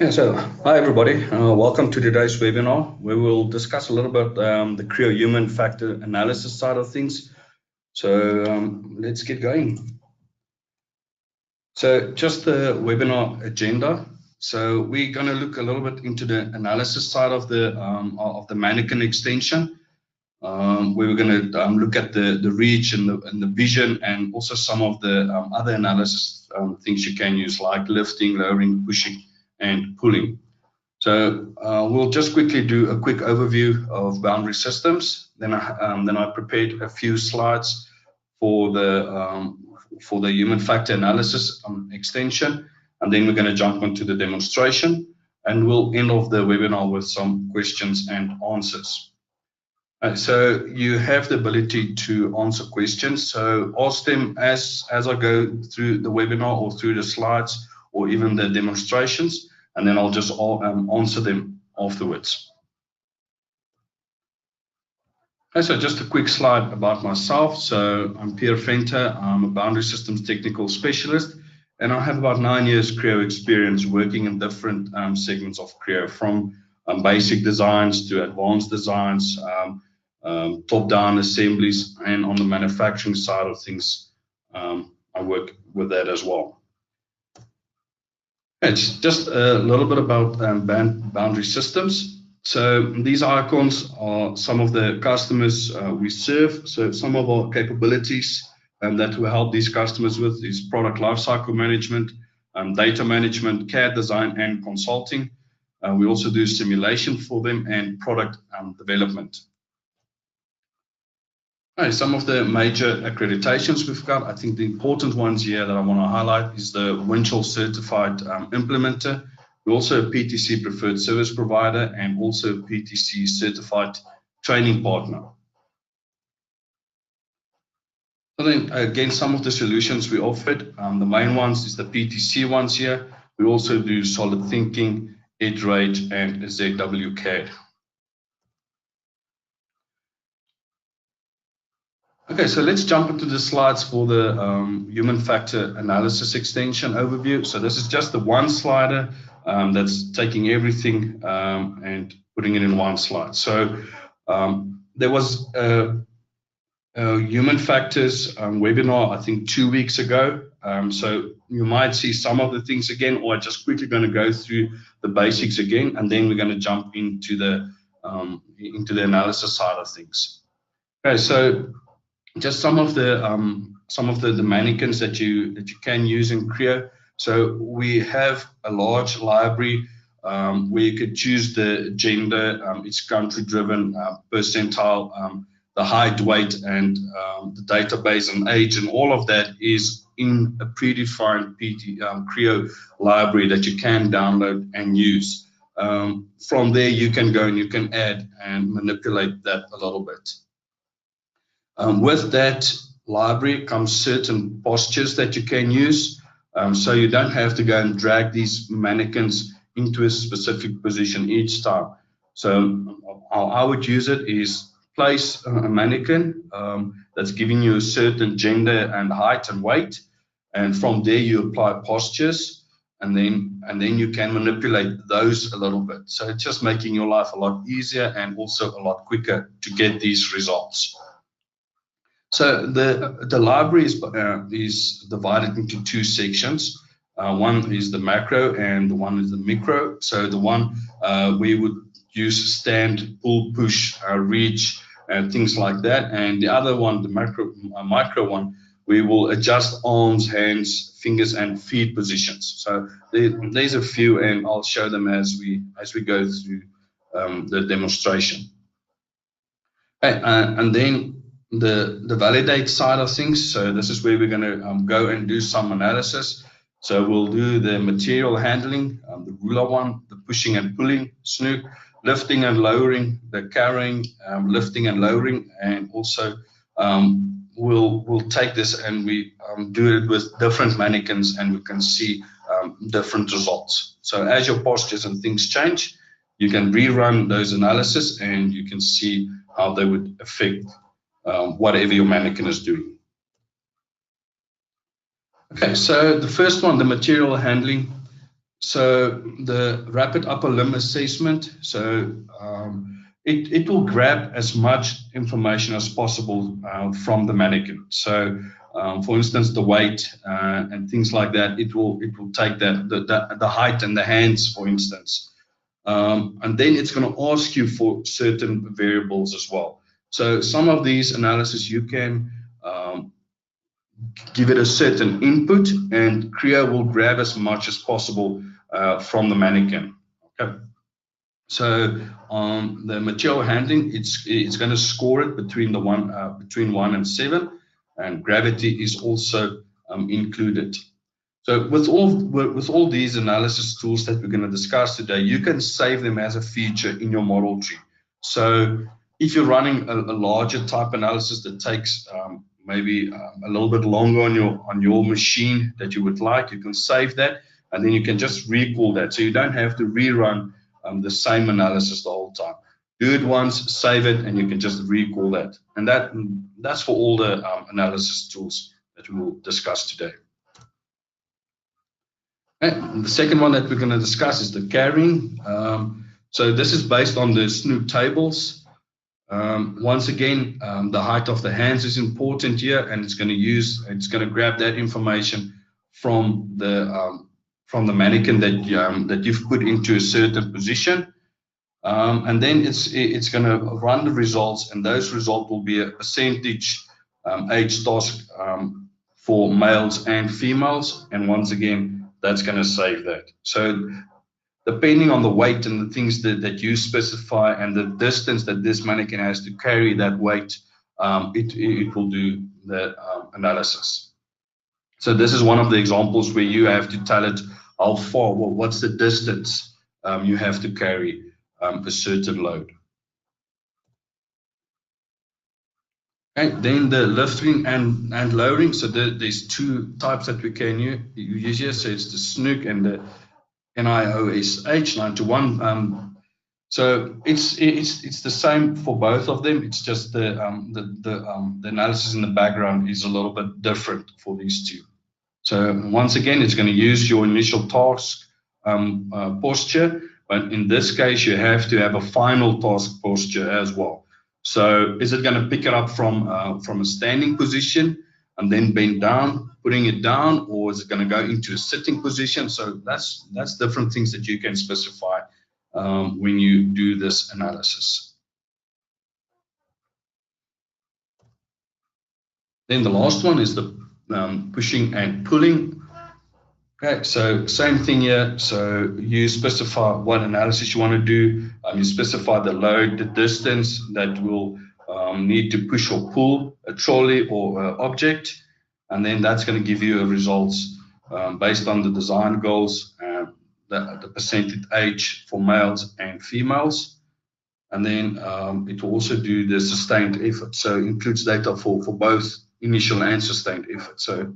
Hi everybody, welcome to today's webinar where we'll discuss a little bit the Creo Human Factor Analysis side of things. Let's get going. So just the webinar agenda. So we're going to look a little bit into the analysis side of the Mannequin extension. Where we're going to look at the reach and the vision, and also some of the other analysis things you can use, like lifting, lowering, pushing, and pulling. So we'll just quickly do a quick overview of boundary systems. Then I prepared a few slides for the human factor analysis extension, and then we're going to jump into the demonstration, and we'll end off the webinar with some questions and answers. So you have the ability to answer questions. So ask them as I go through the webinar or through the slides or even the demonstrations, and then I'll just answer them afterwards. Okay, so just a quick slide about myself. So I'm Pierre Venter. I'm a boundary systems technical specialist, and I have about 9 years Creo experience working in different segments of Creo, from basic designs to advanced designs, top-down assemblies, and on the manufacturing side of things, I work with that as well. It's just a little bit about boundary systems. So these icons are some of the customers we serve. So some of our capabilities that we help these customers with is product lifecycle management, data management, CAD design, and consulting. We also do simulation for them and product development. Some of the major accreditations we've got, I think the important ones here that I want to highlight is the Winchell Certified Implementer. We're also a PTC Preferred Service Provider and also a PTC Certified Training Partner. So then again, some of the solutions we offered, the main ones is the PTC ones here. We also do Solid Thinking, Iterate, and ZW CAD. Okay, so let's jump into the slides for the human factor analysis extension overview. So this is just the one slider that's taking everything and putting it in one slide. So there was a human factors webinar, I think 2 weeks ago. So you might see some of the things again, or I'm just quickly going to go through the basics again, and then we're going to jump into the analysis side of things. Okay, so just some of the mannequins that you can use in Creo. So we have a large library where you could choose the gender, it's country driven, percentile, the height, weight, and the database and age, and all of that is in a predefined Creo library that you can download and use. From there you can go and you can add and manipulate that a little bit. With that library comes certain postures that you can use, so you don't have to go and drag these mannequins into a specific position each time. So how I would use it is place a mannequin that's giving you a certain gender and height and weight, and from there you apply postures, and then you can manipulate those a little bit. So it's just making your life a lot easier and also a lot quicker to get these results. So the library is divided into two sections. One is the macro and the one is the micro. So the one we would use stand, pull, push, reach, and things like that. And the other one, the micro one, we will adjust arms, hands, fingers, and feet positions. So there's a few, and I'll show them as we go through the demonstration. Okay, and then the validate side of things. So this is where we're going to go and do some analysis. So we'll do the material handling, the ruler one, the pushing and pulling, snook, lifting and lowering, the carrying, lifting and lowering, and also we'll take this and we do it with different mannequins, and we can see different results. So as your postures and things change, you can rerun those analysis and you can see how they would affect whatever your mannequin is doing. Okay, so the first one, the material handling. So the rapid upper limb assessment, so it will grab as much information as possible from the mannequin. So for instance, the weight and things like that, it will take that the height and the hands, for instance. And then it's going to ask you for certain variables as well. So some of these analysis you can give it a certain input, and Creo will grab as much as possible from the mannequin. Okay. So on the material handling, it's going to score it between between 1 and 7, and gravity is also included. So with all these analysis tools that we're going to discuss today, you can save them as a feature in your model tree. So if you're running a larger type analysis that takes maybe a little bit longer on your machine that you would like, you can save that, and then you can just recall that. So you don't have to rerun the same analysis the whole time. Do it once, save it, and you can just recall that. And that's for all the analysis tools that we will discuss today. And the second one that we're going to discuss is the carrying. So this is based on the Snoop tables. Once again, the height of the hands is important here, and it's going to grab that information from the mannequin that you've put into a certain position, and then it's going to run the results, and those results will be a percentage age task for males and females, and once again, that's going to save that. So depending on the weight and the things that you specify and the distance that this mannequin has to carry that weight, it will do the analysis. So this is one of the examples where you have to tell it how far, what's the distance you have to carry a certain load. Okay, then the lifting and lowering. So there's two types that we can use here. So it's the SNOOC and the NIOSH 91. So it's the same for both of them. It's just the analysis in the background is a little bit different for these two. So once again, it's going to use your initial task posture, but in this case, you have to have a final task posture as well. So is it going to pick it up from a standing position and then bend down, putting it down, or is it going to go into a sitting position? So that's different things that you can specify when you do this analysis. Then the last one is the pushing and pulling. Okay, so same thing here. So you specify what analysis you want to do. You specify the load, the distance that will need to push or pull a trolley or object, and then that's going to give you a results based on the design goals, the percentage age for males and females, and then it will also do the sustained effort. So it includes data for both initial and sustained effort. So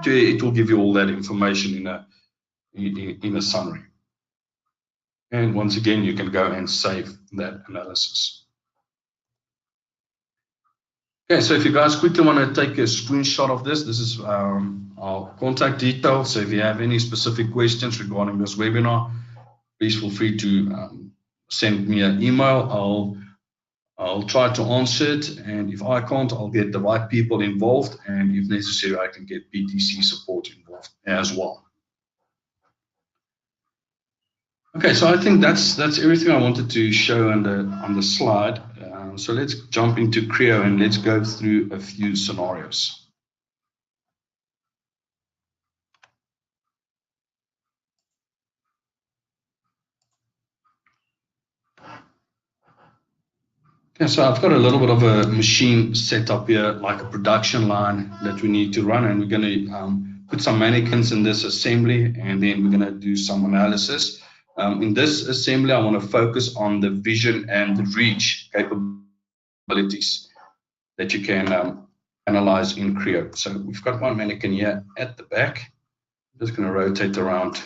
it will give you all that information in a summary. And once again, you can go and save that analysis. Okay, so if you guys quickly want to take a screenshot of this, this is our contact details. So if you have any specific questions regarding this webinar, please feel free to send me an email. I'll try to answer it, and if I can't, I'll get the right people involved, and if necessary, I can get PTC support involved as well. Okay, so I think that's everything I wanted to show on the slide. So let's jump into Creo and let's go through a few scenarios. Okay, so I've got a little bit of a machine set up here, like a production line that we need to run, and we're going to put some mannequins in this assembly, and then we're going to do some analysis. In this assembly, I want to focus on the vision and the reach capabilities that you can analyze in Creo. So we've got one mannequin here at the back. I'm just going to rotate around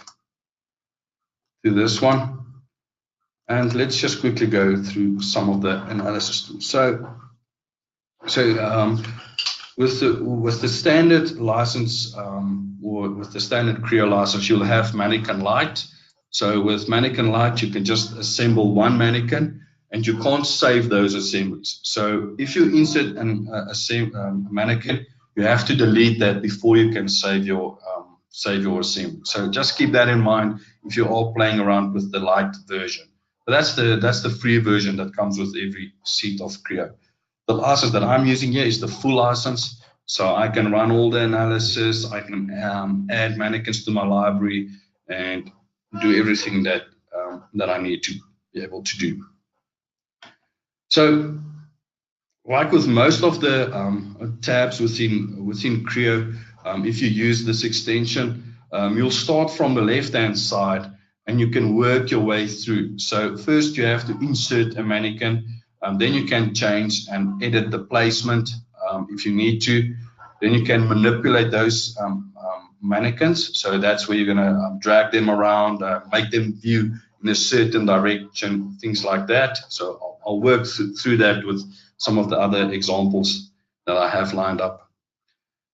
to this one. And let's just quickly go through some of the analysis tools. So with the standard license or with the standard Creo license, you'll have Mannequin Lite. So with Mannequin Lite, you can just assemble one mannequin, and you can't save those assemblies. So if you insert a mannequin, you have to delete that before you can save your assembly. So just keep that in mind if you are playing around with the light version. But that's the free version that comes with every seat of Creo. The license that I'm using here is the full license, so I can run all the analysis. I can add mannequins to my library and do everything that I need to be able to do. So, like with most of the tabs within Creo, if you use this extension, you'll start from the left-hand side and you can work your way through. So first you have to insert a mannequin, then you can change and edit the placement if you need to. Then you can manipulate those mannequins. So that's where you're going to drag them around, make them view in a certain direction, things like that. So I'll work through that with some of the other examples that I have lined up.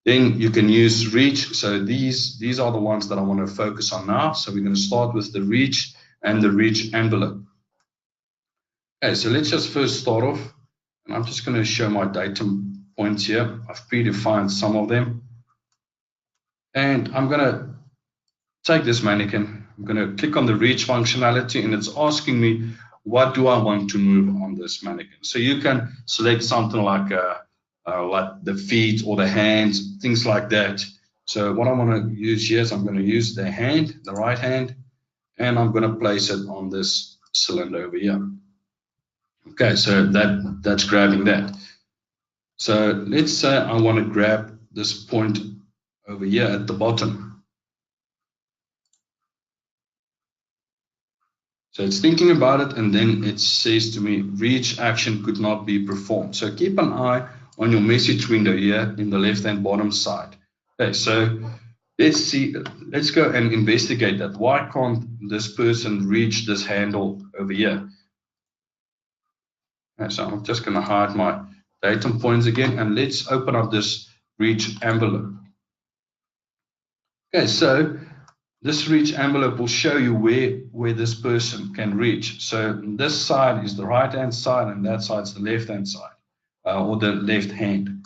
Then you can use reach. So these are the ones that I want to focus on now. So we're going to start with the reach and the reach envelope. Okay, so let's just first start off, and I'm just going to show my datum points here. I've predefined some of them, and I'm going to take this mannequin. I'm going to click on the reach functionality, and it's asking me what do I want to move on this mannequin. So you can select something like the feet or the hands, things like that. So what I want to use here is I'm going to use the hand, the right hand, and I'm going to place it on this cylinder over here. Okay, so that's grabbing that. So let's say I want to grab this point over here at the bottom. So it's thinking about it, and then it says to me, reach action could not be performed. So keep an eye on your message window here in the left-hand bottom side. Okay, so let's go and investigate that. Why can't this person reach this handle over here? Okay, so I'm just going to hide my datum points again, and let's open up this reach envelope. Okay, so this reach envelope will show you where this person can reach. So this side is the right-hand side, and that side is the left-hand side, or the left hand.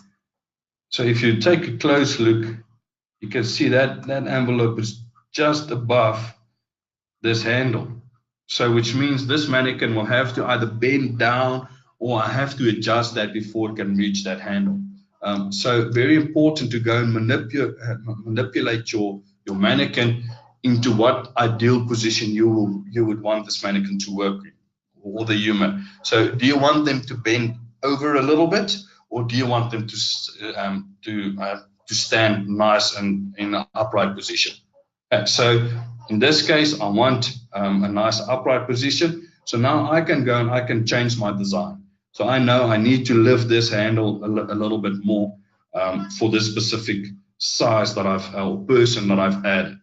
So if you take a close look, you can see that envelope is just above this handle. So which means this mannequin will have to either bend down, or I have to adjust that before it can reach that handle. So very important to go and manipulate your mannequin into what ideal position you would want this mannequin to work in, or the human. So do you want them to bend over a little bit, or do you want them to stand nice and in an upright position? Okay, so in this case, I want a nice upright position. So now I can go and I can change my design. So I know I need to lift this handle a little bit more for this specific size that or person that I've added.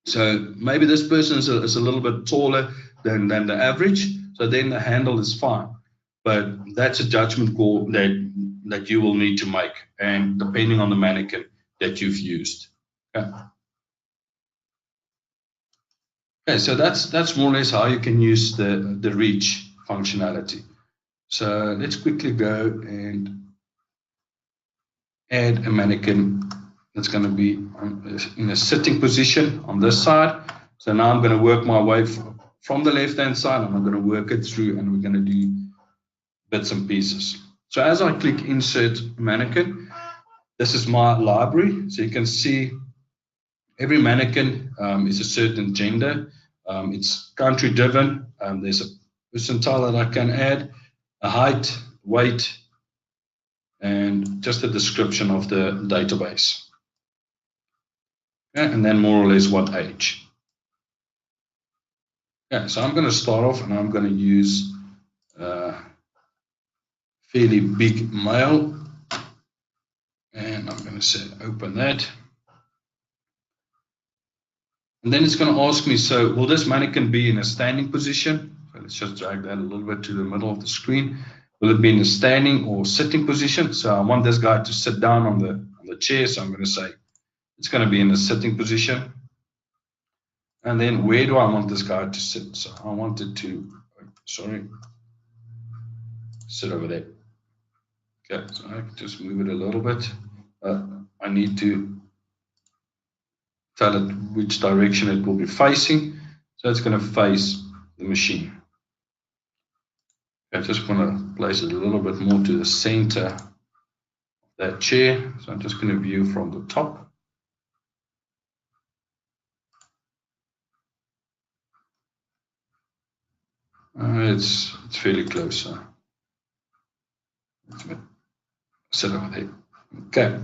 So maybe this person is a little bit taller than the average, so then the handle is fine. But that's a judgment call that you will need to make, and depending on the mannequin that you've used. Okay, so that's more or less how you can use the reach functionality. So let's quickly go and add a mannequin that's going to be in a sitting position on this side. So now I'm going to work my way from the left-hand side, and I'm going to work it through, and we're going to do bits and pieces. So as I click Insert Mannequin, this is my library. So you can see every mannequin is a certain gender. It's country-driven. There's a percentile that I can add, a height, weight, and just a description of the database. Okay, and then more or less what age. Yeah, so I'm going to start off, and I'm going to use fairly big male, and I'm going to say open that. And then it's going to ask me, so will this mannequin be in a standing position? So let's just drag that a little bit to the middle of the screen. Will it be in a standing or sitting position? So I want this guy to sit down on the chair, so I'm going to say It's going to be in the sitting position. And then where do I want this guy to sit? So I want it to, sorry, sit over there. Okay, so I can just move it a little bit. I need to tell it which direction it will be facing. So it's going to face the machine. I just want to place it a little bit more to the center of that chair. So I'm just going to view from the top. It's fairly close. So let's sit over there. Okay.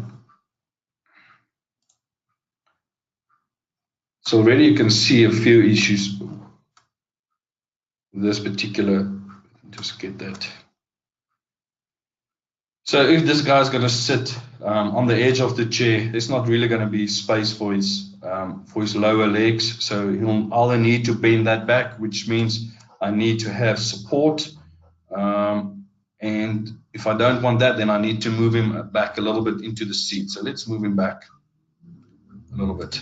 So already you can see a few issues with this particular. Just get that. So if this guy's going to sit on the edge of the chair, there's not really going to be space for his lower legs. So he'll either need to bend that back, which means I need to have support. And if I don't want that, then I need to move him back a little bit into the seat. So let's move him back a little bit.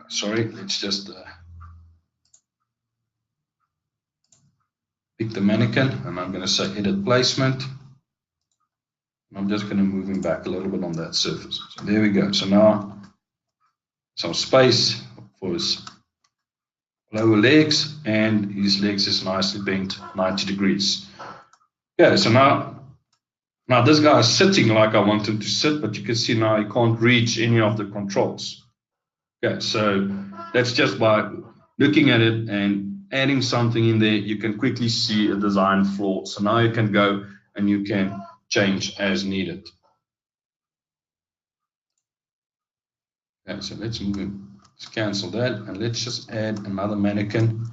Sorry, let's just pick the mannequin, and I'm going to say edit placement. I'm just going to move him back a little bit on that surface. So there we go. So now some space for his lower legs, and his legs is nicely bent 90 degrees. Yeah, so now this guy is sitting like I want him to sit, but you can see now he can't reach any of the controls. Okay, so that's just by looking at it and adding something in there, you can quickly see a design flaw. So now you can go and you can change as needed. Okay, so let's move him. Let's cancel that, and let's just add another mannequin.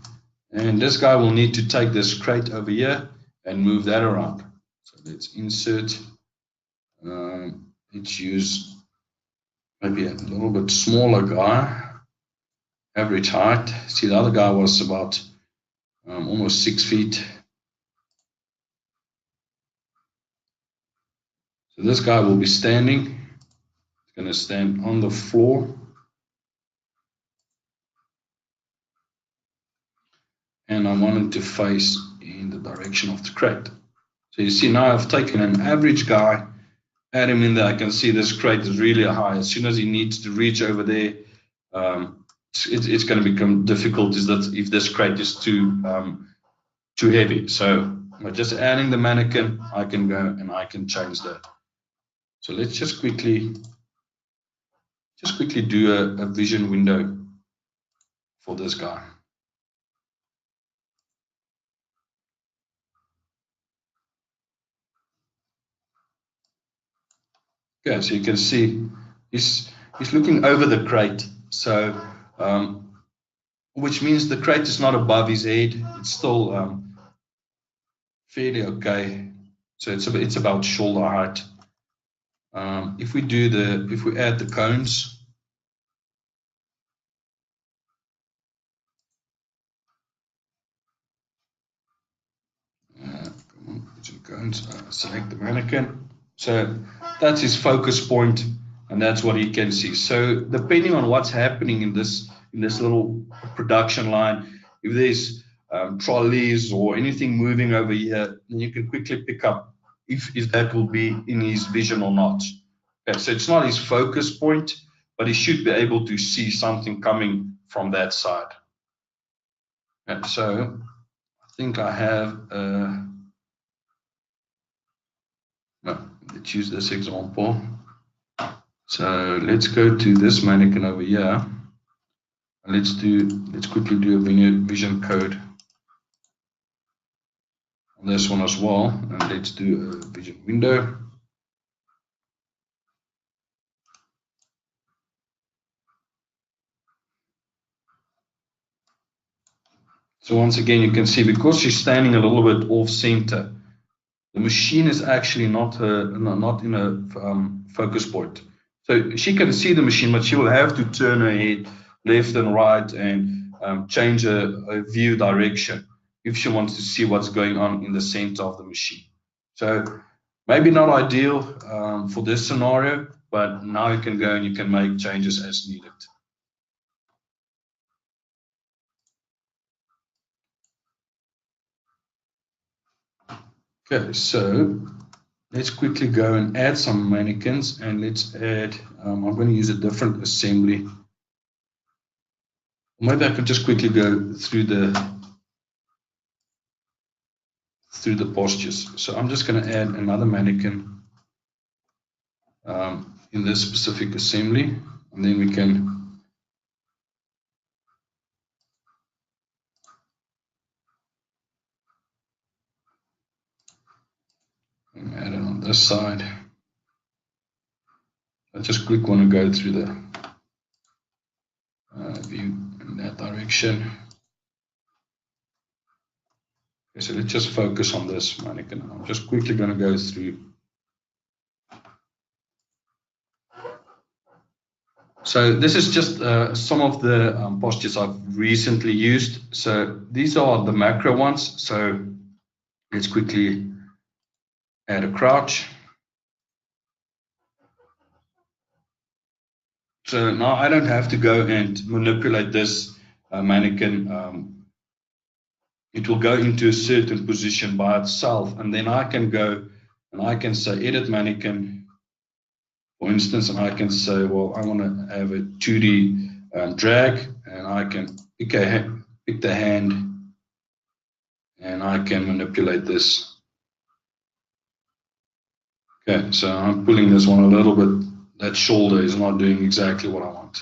And this guy will need to take this crate over here and move that around. So let's insert. Let's use maybe a little bit smaller guy, average height. See, the other guy was about almost 6 feet. So this guy will be standing. He's going to stand on the floor. And I want him to face in the direction of the crate. So you see now I've taken an average guy, add him in there. I can see this crate is really high. As soon as he needs to reach over there, it's going to become difficult. Is that if this crate is too heavy? So by just adding the mannequin, I can go and I can change that. So let's just quickly do a vision window for this guy. Okay, so you can see he's looking over the crate. So which means the crate is not above his head. It's still fairly okay. So it's about shoulder height. If we add the cones, select the mannequin. So that's his focus point, and that's what he can see. So depending on what's happening in this little production line, if there's trolleys or anything moving over here, then you can quickly pick up if that will be in his vision or not. Okay, so it's not his focus point, but he should be able to see something coming from that side. Okay, so I think I have let's use this example. So let's go to this mannequin over here. Let's quickly do a vision code on this one as well, and let's do a vision window. So once again, you can see because she's standing a little bit off center, the machine is actually not in a focus point. So she can see the machine, but she will have to turn her head left and right and change her view direction if she wants to see what's going on in the center of the machine. So Maybe not ideal for this scenario, but now you can go and you can make changes as needed. Okay, so let's quickly go and add some mannequins, and let's add, I'm going to use a different assembly. Maybe I could just quickly go through the postures. So I'm just going to add another mannequin in this specific assembly, and then we can add it on this side. I just quickly want to go through the view in that direction. Okay, so let's just focus on this mannequin. I'm just quickly going to go through. So this is just some of the postures I've recently used. So these are the macro ones. So let's quickly add a crouch. So now I don't have to go and manipulate this mannequin. It will go into a certain position by itself, and then I can go and I can say edit mannequin, for instance, and I can say, well, I want to have a 2D drag, and I can pick the hand, and I can manipulate this. Okay, so I'm pulling this one a little bit. That shoulder is not doing exactly what I want.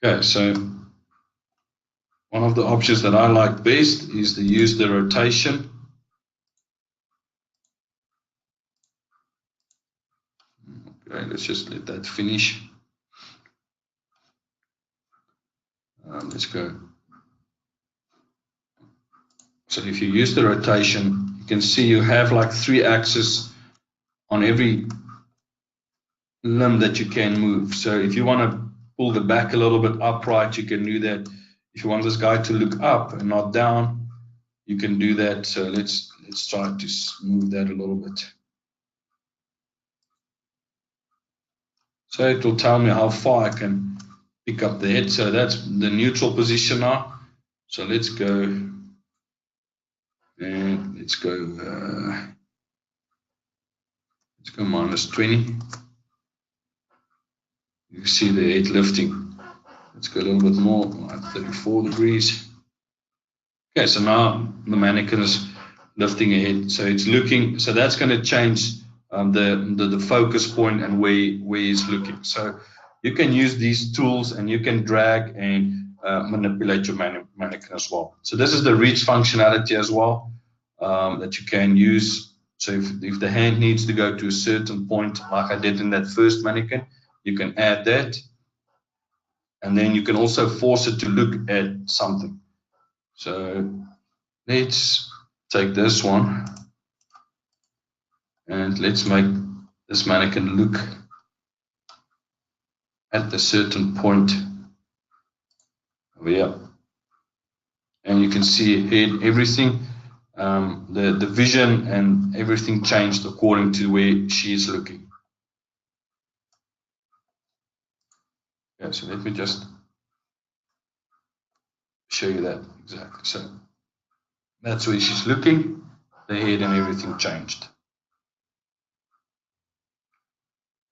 Okay, so one of the options that I like best is to use the rotation. Okay, let's just let that finish. Let's go. So if you use the rotation, you can see you have like 3 axes on every limb that you can move. So if you want to pull the back a little bit upright, you can do that. If you want this guy to look up and not down, you can do that. So let's try to move that a little bit. So it will tell me how far I can pick up the head. So that's the neutral position now. So let's go and let's go -20. You see the head lifting. Let's go a little bit more, like 34 degrees. Okay, so now the mannequin is lifting ahead. So it's looking, so that's going to change the focus point and where he's looking. So you can use these tools and you can drag and manipulate your mannequin as well. So this is the reach functionality as well that you can use. So if the hand needs to go to a certain point, like I did in that first mannequin, you can add that. And then you can also force it to look at something. So let's take this one and let's make this mannequin look at a certain point over here. And you can see ahead everything, the vision and everything changed according to where she is looking. Yeah, so let me just show you that exactly. So that's where she's looking, the head and everything changed.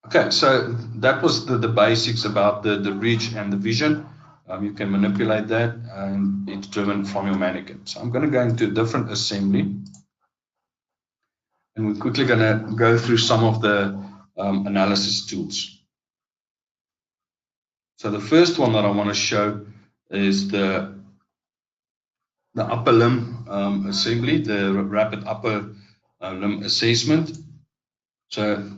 Okay, so that was the basics about the reach and the vision. You can manipulate that and it's driven from your mannequin. So I'm going to go into a different assembly and we're quickly going to go through some of the analysis tools. So the first one that I want to show is the upper limb assembly, the rapid upper limb assessment. So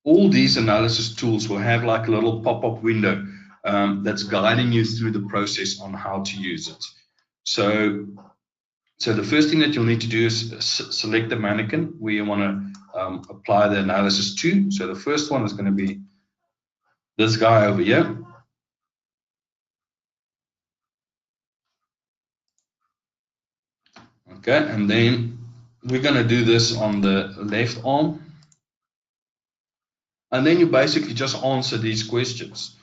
all these analysis tools will have like a little pop-up window that's guiding you through the process on how to use it. So the first thing that you'll need to do is select the mannequin where you want to apply the analysis to. So the first one is going to be this guy over here. Okay, and then we're going to do this on the left arm. And then you basically just answer these questions.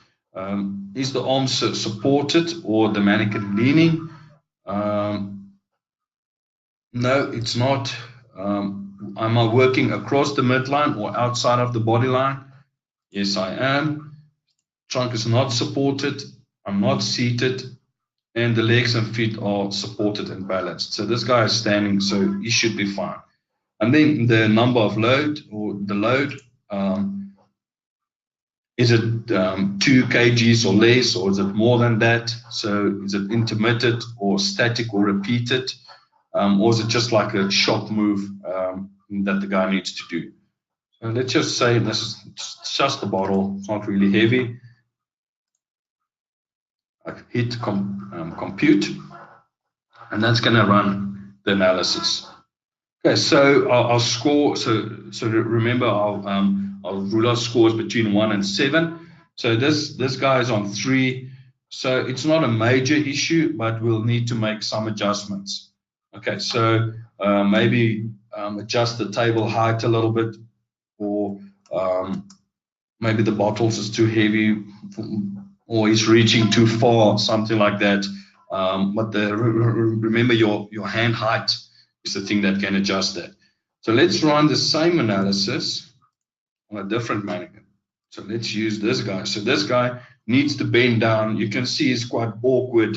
Is the arm supported or the mannequin leaning? No, it's not. Am I working across the midline or outside of the body line? Yes, I am. Trunk is not supported. I'm not seated. And the legs and feet are supported and balanced. So this guy is standing, so he should be fine. And then the number of load or the load, is it 2 kgs or less, or is it more than that? So is it intermittent or static or repeated? Or is it just like a shock move that the guy needs to do? So let's just say this is just a bottle, it's not really heavy. I hit compute, and that's going to run the analysis. Okay, so I'll score. So remember, I'll rule out scores between 1 and 7. So this guy is on 3. So it's not a major issue, but we'll need to make some adjustments. Okay, so maybe adjust the table height a little bit, or maybe the bottles is too heavy, or he's reaching too far, something like that. But remember, your hand height is the thing that can adjust that. So let's run the same analysis on a different mannequin. So let's use this guy. So this guy needs to bend down. You can see it's quite awkward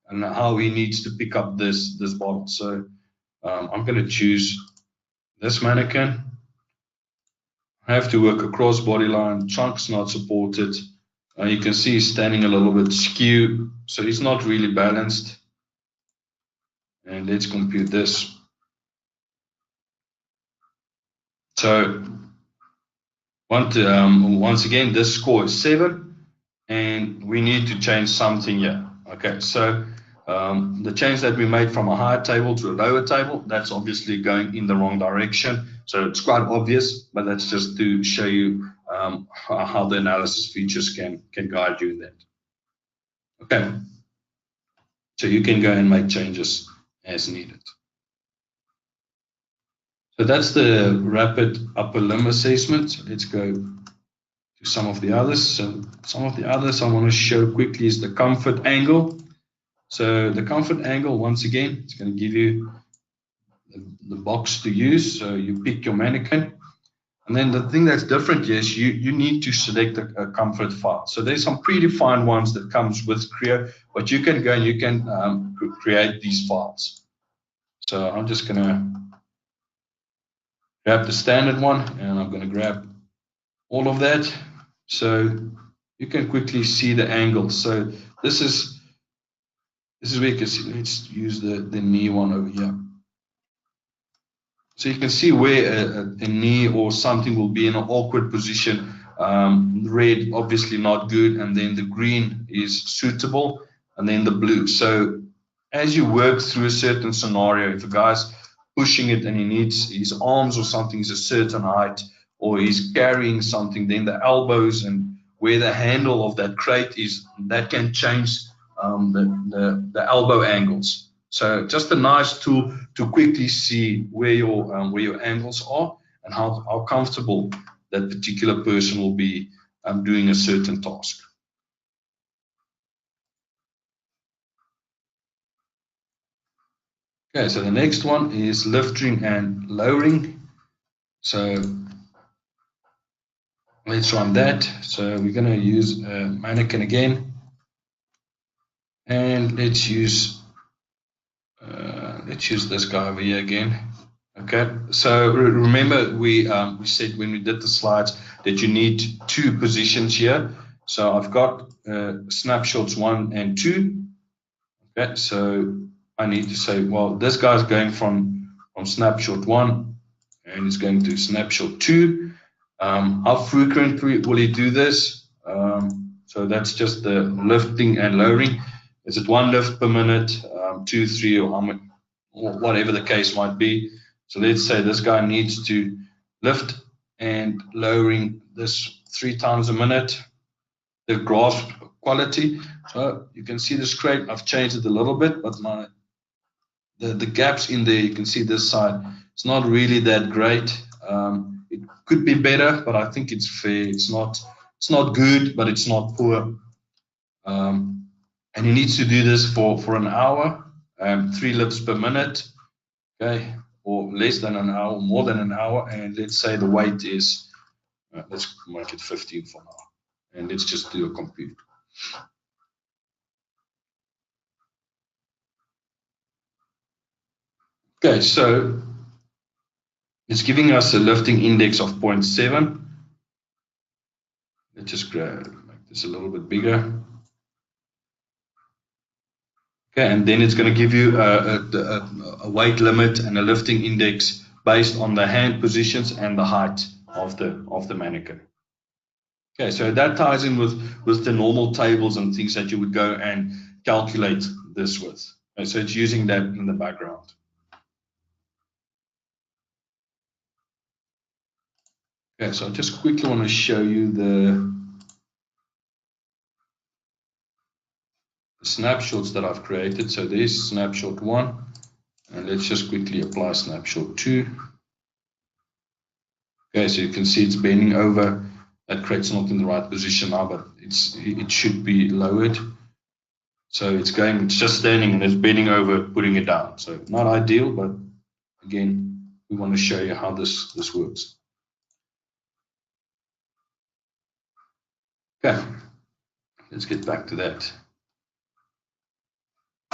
and how he needs to pick up this bottle. So I'm going to choose this mannequin. I have to work across body line. Trunk's not supported. You can see he's standing a little bit skew, so he's not really balanced. And let's compute this. So once again, this score is 7, and we need to change something here. Okay, so the change that we made from a higher table to a lower table, that's obviously going in the wrong direction. So it's quite obvious, but that's just to show you how the analysis features can guide you in that. Okay, so you can go and make changes as needed. So that's the rapid upper limb assessment. So let's go to some of the others. So some of the others I want to show quickly is the comfort angle. So the comfort angle, once again, it's going to give you the box to use. So you pick your mannequin. And then the thing that's different here is you need to select a comfort file. So there's some predefined ones that comes with Creo, but you can go and you can create these files. So I'm just going to grab the standard one, and I'm going to grab all of that. So you can quickly see the angle. So this is where you can see. Let's use the knee one over here. So you can see where a knee or something will be in an awkward position. Red, obviously not good, and then the green is suitable, and then the blue. So as you work through a certain scenario, if a guy's pushing it and he needs his arms or something is a certain height, or he's carrying something, then the elbows and where the handle of that crate is, that can change the elbow angles. So just a nice tool to quickly see where your angles are and how comfortable that particular person will be doing a certain task. Okay, so the next one is lifting and lowering. So let's run that. So we're going to use a mannequin again, and let's use this guy over here again. Okay, so remember we said when we did the slides that you need 2 positions here. So I've got snapshots 1 and 2. Okay, so I need to say, well, this guy's going from snapshot 1 and he's going to snapshot 2. How frequently will he do this? So that's just the lifting and lowering. Is it 1 lift per minute, 2, 3, or how much, or whatever the case might be? So let's say this guy needs to lift and lowering this 3 times a minute. The grasp quality. So you can see this crate. I've changed it a little bit, but the gaps in there, you can see this side, it's not really that great. It could be better, but I think it's fair. It's not good, but it's not poor. And he needs to do this for an hour, 3 lifts per minute, okay, or less than an hour, more than an hour. And let's say the weight is, let's make it 15 for now. And let's just do a compute. Okay, so it's giving us a lifting index of 0.7. Let's just make this a little bit bigger. Okay, and then it's going to give you a weight limit and a lifting index based on the hand positions and the height of the mannequin. Okay, so that ties in with the normal tables and things that you would go and calculate this with. Okay, so it's using that in the background. Okay, so I just quickly want to show you the snapshots that I've created. So there's snapshot 1, and let's just quickly apply snapshot 2. Okay, so you can see it's bending over. That crate's not in the right position now, but it should be lowered. So it's just standing and it's bending over, putting it down. So not ideal, but again, we want to show you how this works. Okay, let's get back to that.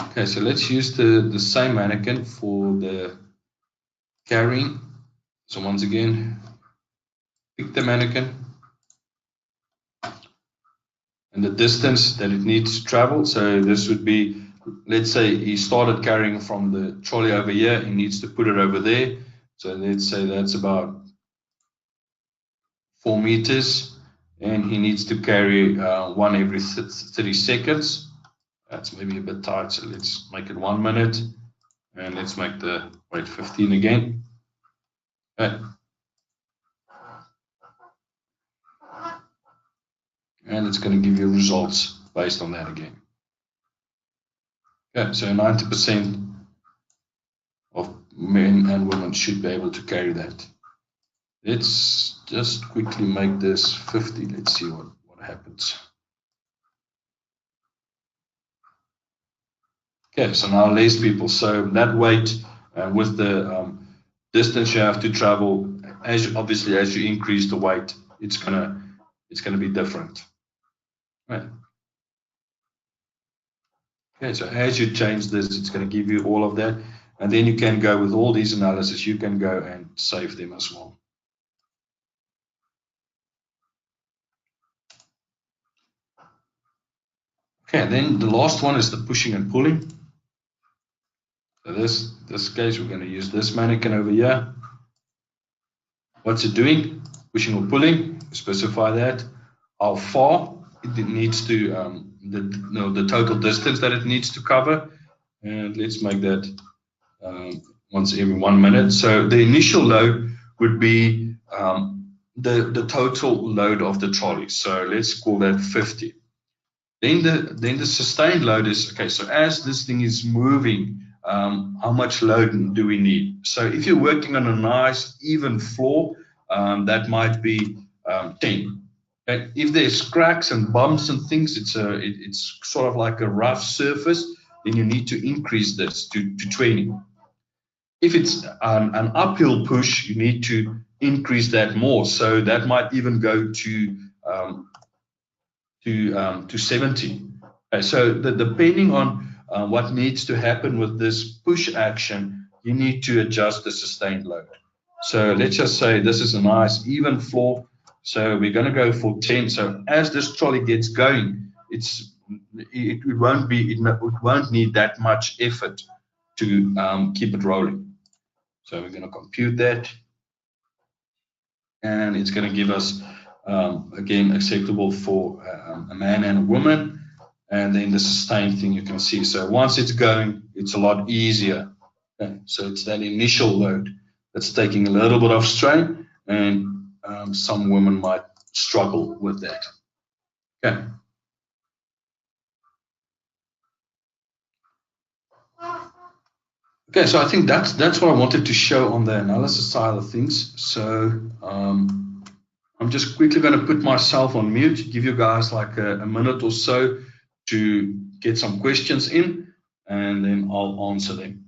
Okay, so let's use the same mannequin for the carrying. So once again, pick the mannequin and the distance that it needs to travel. So this would be, let's say he started carrying from the trolley over here, he needs to put it over there. So let's say that's about 4 meters, and he needs to carry one every 30 seconds. That's maybe a bit tight, so let's make it 1 minute, and let's make the weight 15 again. Okay. And it's going to give you results based on that again. Okay, so 90% of men and women should be able to carry that. Let's just quickly make this 50. Let's see what happens. Okay, so now less people. So that weight with the distance you have to travel, obviously as you increase the weight, it's gonna be different. Right. Okay, so as you change this, it's going to give you all of that, and then you can go with all these analysis. You can go and save them as well. Okay, then the last one is the pushing and pulling. So this case, we're going to use this mannequin over here. What's it doing? Pushing or pulling? Specify that. How far it needs to, the total distance that it needs to cover, and let's make that once every 1 minute. So the initial load would be the total load of the trolley. So let's call that 50. Then the sustained load is, okay, so as this thing is moving, how much load do we need? So if you're working on a nice even floor, that might be 10. Okay? If there's cracks and bumps and things, it's sort of like a rough surface, then you need to increase this to 20. If it's an uphill push, you need to increase that more. So that might even go to 70. Okay, so depending on what needs to happen with this push action, you need to adjust the sustained load. So let's just say this is a nice even floor. So we're going to go for 10. So as this trolley gets going, it won't need that much effort to keep it rolling. So we're going to compute that, and it's going to give us again acceptable for a man and a woman. And then the sustained thing you can see. So once it's going, it's a lot easier. Okay? So it's that initial load that's taking a little bit of strain, and some women might struggle with that. Okay. Okay, so I think that's what I wanted to show on the analysis side of things. So I'm just quickly going to put myself on mute, give you guys like a minute or so to get some questions in, and then I'll answer them.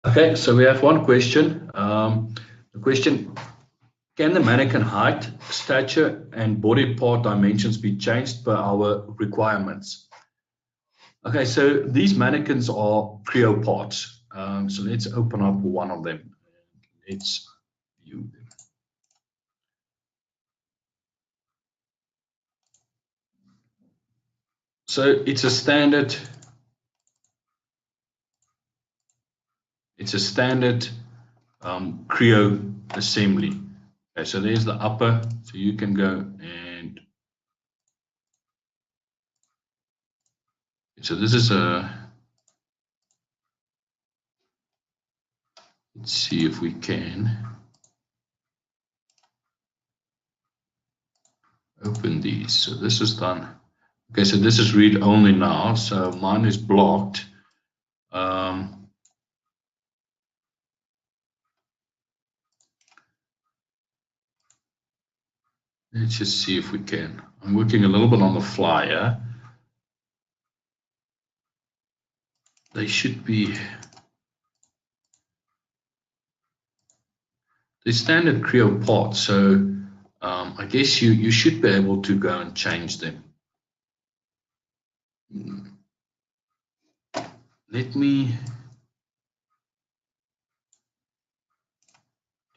Okay, so we have one question. The question: can the mannequin height, stature, and body part dimensions be changed per our requirements? Okay, so these mannequins are Creo parts. So let's open up one of them. Let's view them. So it's a standard Creo assembly. Okay, so there's the upper, so you can go and so this is let's see if we can open these. So this is done. Okay, so this is read only now, so mine is blocked. Let's just see if we can. I'm working a little bit on the fly here. They should be the standard Creo parts, so I guess you should be able to go and change them. Let me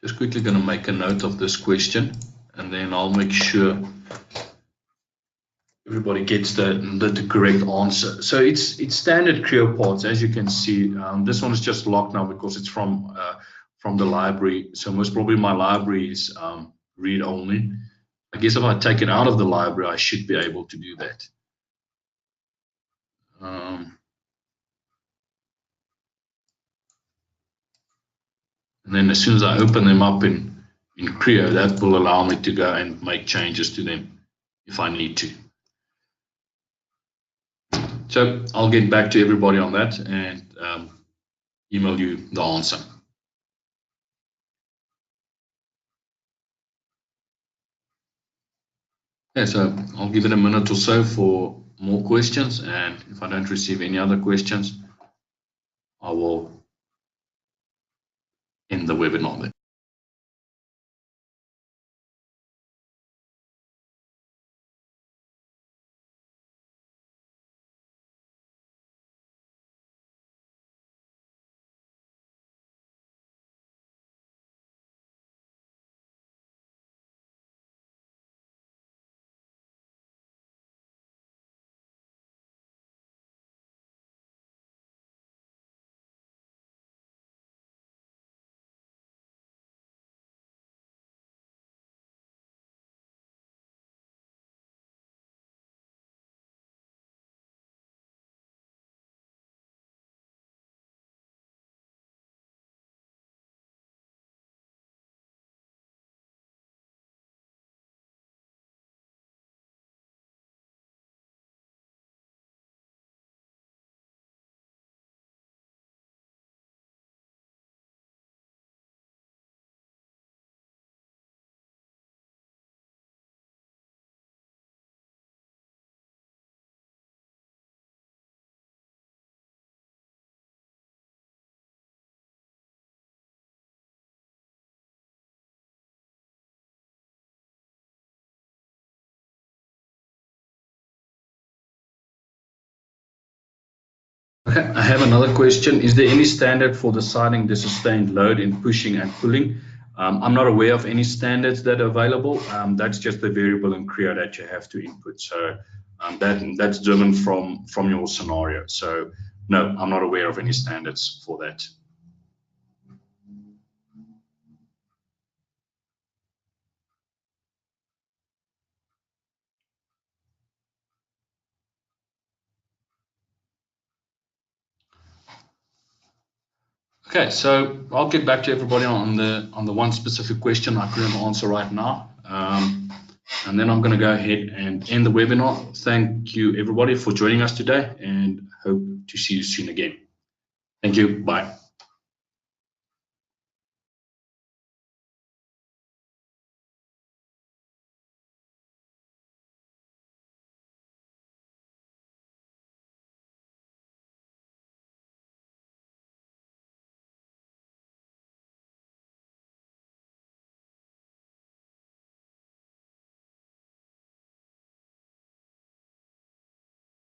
just quickly going to make a note of this question, and then I'll make sure everybody gets the correct answer. So it's standard Creo parts, as you can see. This one is just locked now because it's from the library. So most probably my library is read only. I guess if I take it out of the library, I should be able to do that. And then as soon as I open them up in Creo, that will allow me to go and make changes to them if I need to. So I'll get back to everybody on that and email you the answer. Yeah, so I'll give it a minute or so for more questions, and if I don't receive any other questions, I will end the webinar then. Okay, I have another question. Is there any standard for deciding the sustained load in pushing and pulling? I'm not aware of any standards that are available. That's just the variable in Creo that you have to input. So that's driven from your scenario. So no, I'm not aware of any standards for that. Okay, so I'll get back to everybody on the one specific question I couldn't answer right now. And then I'm going to go ahead and end the webinar. Thank you, everybody, for joining us today, and hope to see you soon again. Thank you. Bye.